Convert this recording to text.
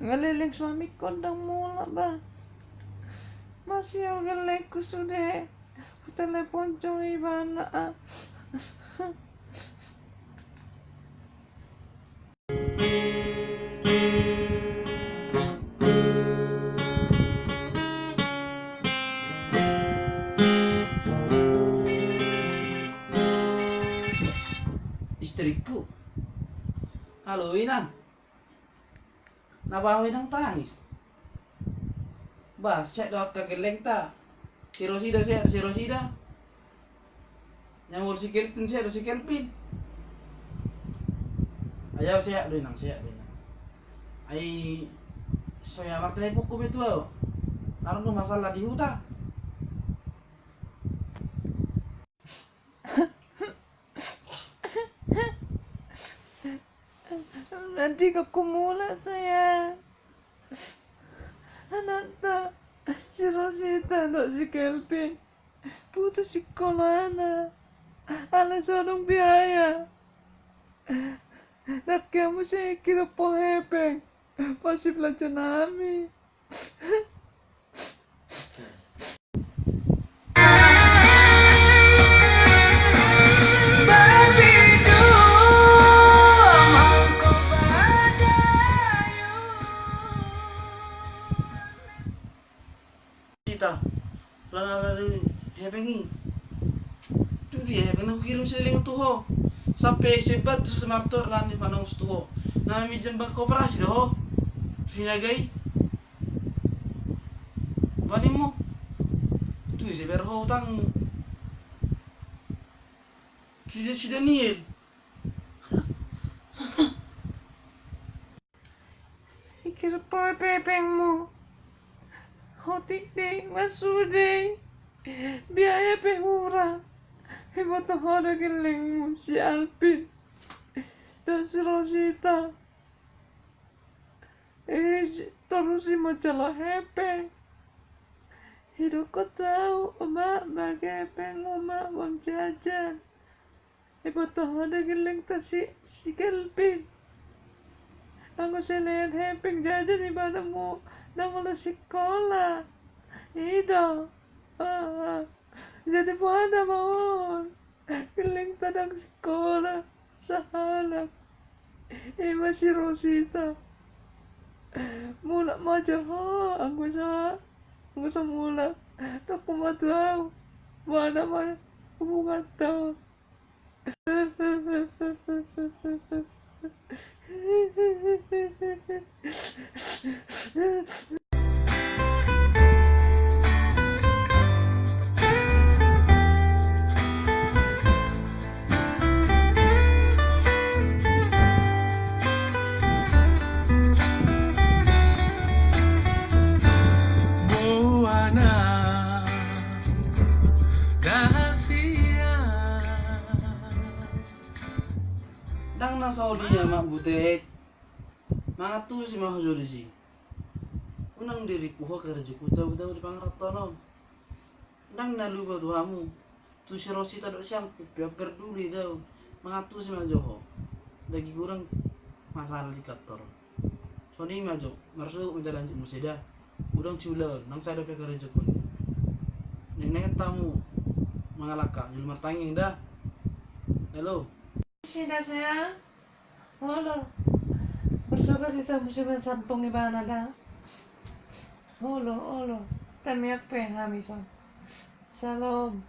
Ngeliling suami kondang mula ba. Masih ang galing ko sude. Telepon coy bana. Istriku, halo Inang, nabawi nang tangis. Bah, siya daw kageleng ta. Si Rosida. Nyamur si Kelvin siya, si Kelvin. Ayaw siya, doy nang. Ay, saya maknanya hukum itu. Karena masalah di hutan. Nanti kekumula saya. Ananta, si Rosita, si Kelvin. Putus sekolah anak. Alasan biaya. Nak kamu saya kira pohepeng. Pasti belajar nami. Cita, lalu hepengi. Tuh dia hepeng aku kirim seliling tuh ho. Sampai sebat semartor lan di panang tuh ho. Nami jembak koperasi dah ho. Finagai. Bani mo. Tuh si berho utang. Si Daniel. Ikir pohepengmu. Hotik deh, masuk deh. Biaya pehura. Hebat ada geleng si Alpin dan si Rosita. Terus si majalah hepeng. Hidup kau tahu, emak bagai hepeng emak bang jajan. Hebat ada geleng si Kelvin. Aku selain hepeng jajan di padamu, namun sekolah. Itu. Jadi mana mohon geleng tadang sekolah sahalak masih Rosita mula maja ha aku sa mula tak kumatau mana mana hubungan tau. Dang na Saudi ya mak butek. Mangatu si mah jodi si. Unang diri puho kerja kuta di pangratono. Dang na lupa tuamu. Tu si Rosita dok siang piap peduli dah. Mangatu si mah joho. Lagi kurang masalah di kantor. Soni mah jo, masuk menjalan musida. Udang ciulah, nang saya dapat kerja pun. Neng tamu mengalahkan, julmar tanging dah. Halo. Sida saya halo bersuka kita musibah sampung di mana dah halo tamiak penghami son salam.